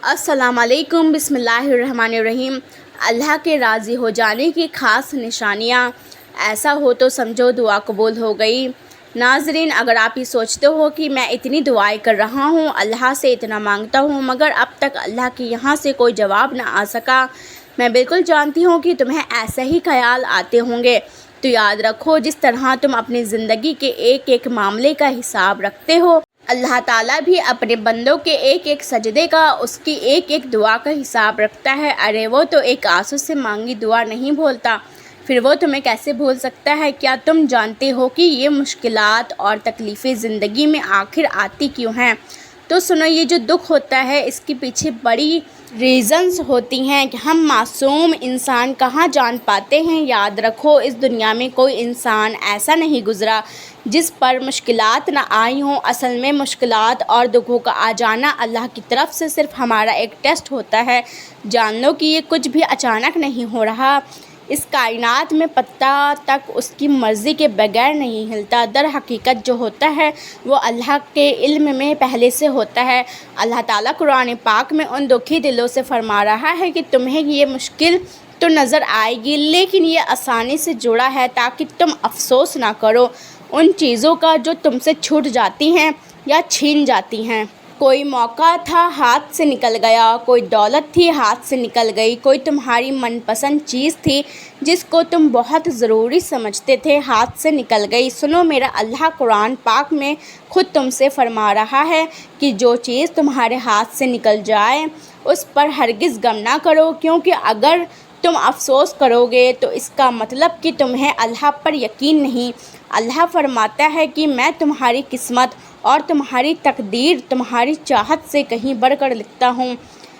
السلام علیکم، بسم اللہ الرحمن الرحیم۔ اللہ کے راضی ہو جانے کی خاص نشانیاں۔ ایسا ہو تو سمجھو دعا قبول ہو گئی۔ ناظرین، اگر آپ یہ سوچتے ہو کہ میں اتنی دعائیں کر رہا ہوں، اللہ سے اتنا مانگتا ہوں، مگر اب تک اللہ کے یہاں سے کوئی جواب نہ آ سکا، میں بالکل جانتی ہوں کہ تمہیں ایسے ہی خیال آتے ہوں گے، تو یاد رکھو، جس طرح تم اپنی زندگی کے ایک ایک معاملے کا حساب رکھتے ہو، اللہ تعالیٰ بھی اپنے بندوں کے ایک ایک سجدے کا، اس کی ایک ایک دعا کا حساب رکھتا ہے۔ ارے وہ تو ایک آنسو سے مانگی دعا نہیں بھولتا، پھر وہ تمہیں کیسے بھول سکتا ہے؟ کیا تم جانتے ہو کہ یہ مشکلات اور تکلیفیں زندگی میں آخر آتی کیوں ہیں؟ تو سنو، یہ جو دکھ ہوتا ہے، اس کے پیچھے بڑی ریزنز ہوتی ہیں کہ ہم معصوم انسان کہاں جان پاتے ہیں۔ یاد رکھو، اس دنیا میں کوئی انسان ایسا نہیں گزرا جس پر مشکلات نہ آئی ہوں۔ اصل میں مشکلات اور دکھوں کا آ جانا اللہ کی طرف سے صرف ہمارا ایک ٹیسٹ ہوتا ہے۔ جان لو کہ یہ کچھ بھی اچانک نہیں ہو رہا، اس کائنات میں پتہ تک اس کی مرضی کے بغیر نہیں ہلتا۔ در حقیقت جو ہوتا ہے وہ اللہ کے علم میں پہلے سے ہوتا ہے۔ اللہ تعالیٰ قرآن پاک میں ان دکھی دلوں سے فرما رہا ہے کہ تمہیں یہ مشکل تو نظر آئے گی، لیکن یہ آسانی سے جڑا ہے تاکہ تم افسوس نہ کرو ان چیزوں کا جو تم سے چھوٹ جاتی ہیں یا چھین جاتی ہیں۔ کوئی موقع تھا، ہاتھ سے نکل گیا، کوئی دولت تھی، ہاتھ سے نکل گئی، کوئی تمہاری من پسند چیز تھی جس کو تم بہت ضروری سمجھتے تھے، ہاتھ سے نکل گئی۔ سنو، میرا اللہ قرآن پاک میں خود تم سے فرما رہا ہے کہ جو چیز تمہارے ہاتھ سے نکل جائے اس پر ہرگز غم نہ کرو، کیونکہ اگر تم افسوس کرو گے تو اس کا مطلب کہ تمہیں اللہ پر یقین نہیں۔ اللہ فرماتا ہے کہ میں تمہاری قسمت اور تمہاری تقدیر تمہاری چاہت سے کہیں بڑھ کر لکھتا ہوں۔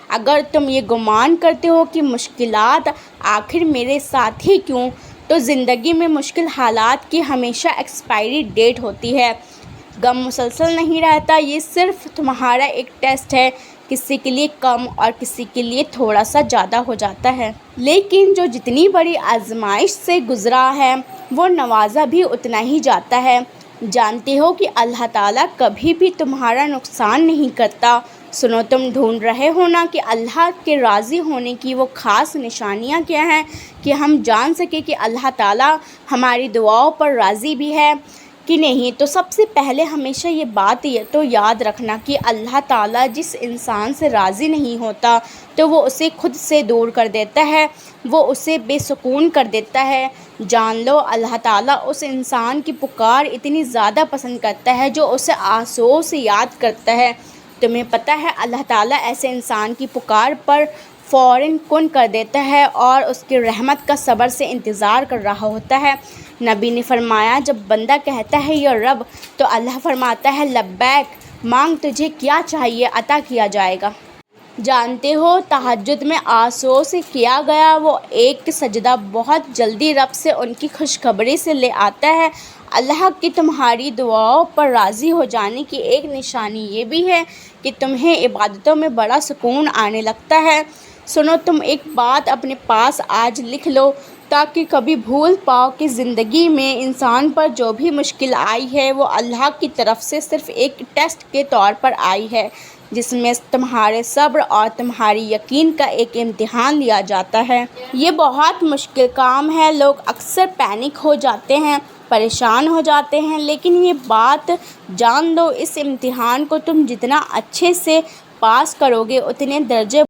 اگر تم یہ گمان کرتے ہو کہ مشکلات آخر میرے ساتھ ہی کیوں، تو زندگی میں مشکل حالات کی ہمیشہ ایکسپائری ڈیٹ ہوتی ہے۔ غم مسلسل نہیں رہتا، یہ صرف تمہارا ایک ٹیسٹ ہے۔ کسی کے لیے کم اور کسی کے لیے تھوڑا سا زیادہ ہو جاتا ہے، لیکن جو جتنی بڑی آزمائش سے گزرا ہے وہ نوازا بھی اتنا ہی جاتا ہے۔ جانتے ہو کہ اللہ تعالیٰ کبھی بھی تمہارا نقصان نہیں کرتا۔ سنو، تم ڈھونڈ رہے ہو نا کہ اللہ کے راضی ہونے کی وہ خاص نشانیاں کیا ہیں کہ ہم جان سکیں کہ اللہ تعالیٰ ہماری دعاؤں پر راضی بھی ہے کہ نہیں۔ تو سب سے پہلے ہمیشہ یہ بات یہ تو یاد رکھنا کہ اللہ تعالیٰ جس انسان سے راضی نہیں ہوتا تو وہ اسے خود سے دور کر دیتا ہے، وہ اسے بے سکون کر دیتا ہے۔ جان لو، اللہ تعالیٰ اس انسان کی پکار اتنی زیادہ پسند کرتا ہے جو اسے آنسوؤں سے یاد کرتا ہے۔ تمہیں پتہ ہے اللہ تعالیٰ ایسے انسان کی پکار پر فوراً کن کر دیتا ہے اور اس کی رحمت کا صبر سے انتظار کر رہا ہوتا ہے۔ نبی نے فرمایا، جب بندہ کہتا ہے یا رب، تو اللہ فرماتا ہے لبیک، مانگ، تجھے کیا چاہیے عطا کیا جائے گا۔ جانتے ہو، تہجد میں آنسوؤں سے کیا گیا وہ ایک سجدہ بہت جلدی رب سے ان کی خوشخبری سے لے آتا ہے۔ اللہ کی تمہاری دعاؤں پر راضی ہو جانے کی ایک نشانی یہ بھی ہے کہ تمہیں عبادتوں میں بڑا سکون آنے لگتا ہے۔ سنو، تم ایک بات اپنے پاس آج لکھ لو تاکہ کبھی بھول پاؤ کہ زندگی میں انسان پر جو بھی مشکل آئی ہے وہ اللہ کی طرف سے صرف ایک ٹیسٹ کے طور پر آئی ہے، جس میں تمہارے صبر اور تمہاری یقین کا ایک امتحان لیا جاتا ہے۔ یہ بہت مشکل کام ہے، لوگ اکثر پینک ہو جاتے ہیں، پریشان ہو جاتے ہیں، لیکن یہ بات جان لو، اس امتحان کو تم جتنا اچھے سے پاس کرو گے اتنے درجے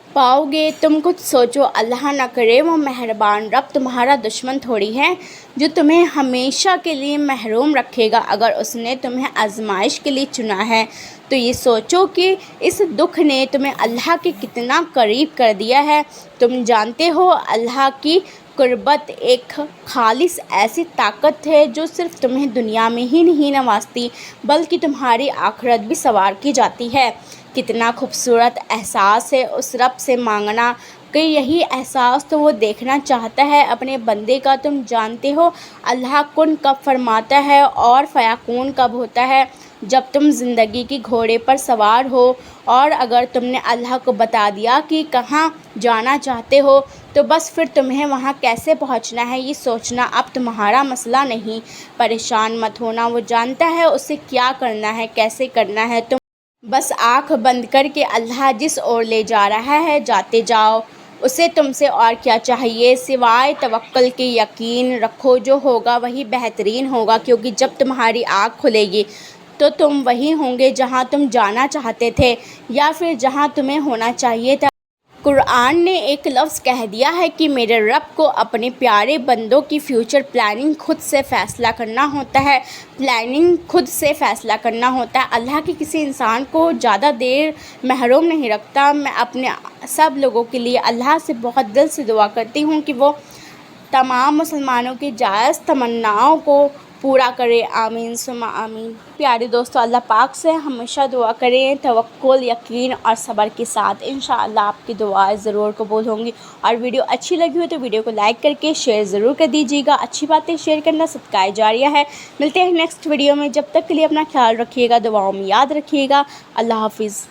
پاؤ گے۔ تم کچھ سوچو، اللہ نہ کرے وہ مہربان رب تمہارا دشمن تھوڑی ہے جو تمہیں ہمیشہ کے لیے محروم رکھے گا۔ اگر اس نے تمہیں آزمائش کے لیے چنا ہے تو یہ سوچو کہ اس دکھ نے تمہیں اللہ کے کتنا قریب کر دیا ہے۔ تم جانتے ہو، اللہ کی قربت ایک خالص ایسی طاقت ہے جو صرف تمہیں دنیا میں ہی نہیں نوازتی بلکہ تمہاری آخرت بھی سنوار کی جاتی ہے۔ کتنا خوبصورت احساس ہے اس رب سے مانگنا کہ یہی احساس تو وہ دیکھنا چاہتا ہے اپنے بندے کا۔ تم جانتے ہو اللہ کن کب فرماتا ہے اور فیکون کب ہوتا ہے؟ جب تم زندگی کی گھوڑے پر سوار ہو اور اگر تم نے اللہ کو بتا دیا کہ کہاں جانا چاہتے ہو تو بس پھر تمہیں وہاں کیسے پہنچنا ہے یہ سوچنا اب تمہارا مسئلہ نہیں۔ پریشان مت ہونا، وہ جانتا ہے اسے کیا کرنا ہے، کیسے کرنا ہے۔ تم بس آنکھ بند کر کے اللہ جس اور لے جا رہا ہے جاتے جاؤ، اسے تم سے اور کیا چاہیے سوائے توکل کے۔ یقین رکھو جو ہوگا وہی بہترین ہوگا، کیونکہ جب تمہاری آنکھ کھلے گی تو تم وہیں ہوں گے جہاں تم جانا چاہتے تھے، یا پھر جہاں تمہیں ہونا چاہیے تھا۔ قرآن نے ایک لفظ کہہ دیا ہے کہ میرے رب کو اپنے پیارے بندوں کی فیوچر پلاننگ خود سے فیصلہ کرنا ہوتا ہے، خود سے فیصلہ کرنا ہوتا ہے۔ اللہ کے کسی انسان کو زیادہ دیر محروم نہیں رکھتا۔ میں اپنے سب لوگوں کے لیے اللہ سے بہت دل سے دعا کرتی ہوں کہ وہ تمام مسلمانوں کی جائز تمناؤں کو پورا کرے، آمین ثم آمین۔ پیارے دوستو، اللہ پاک سے ہمیشہ دعا کریں توکل، یقین اور صبر کے ساتھ، انشاءاللہ آپ کی دعائیں ضرور قبول ہوں گی۔ اور ویڈیو اچھی لگی ہو تو ویڈیو کو لائک کر کے شیئر ضرور کر دیجیے گا۔ اچھی باتیں شیئر کرنا صدقہ جاریہ ہے۔ ملتے ہیں نیکسٹ ویڈیو میں، جب تک کے لیے اپنا خیال رکھیے گا، دعاؤں میں یاد رکھیے گا۔ اللہ حافظ۔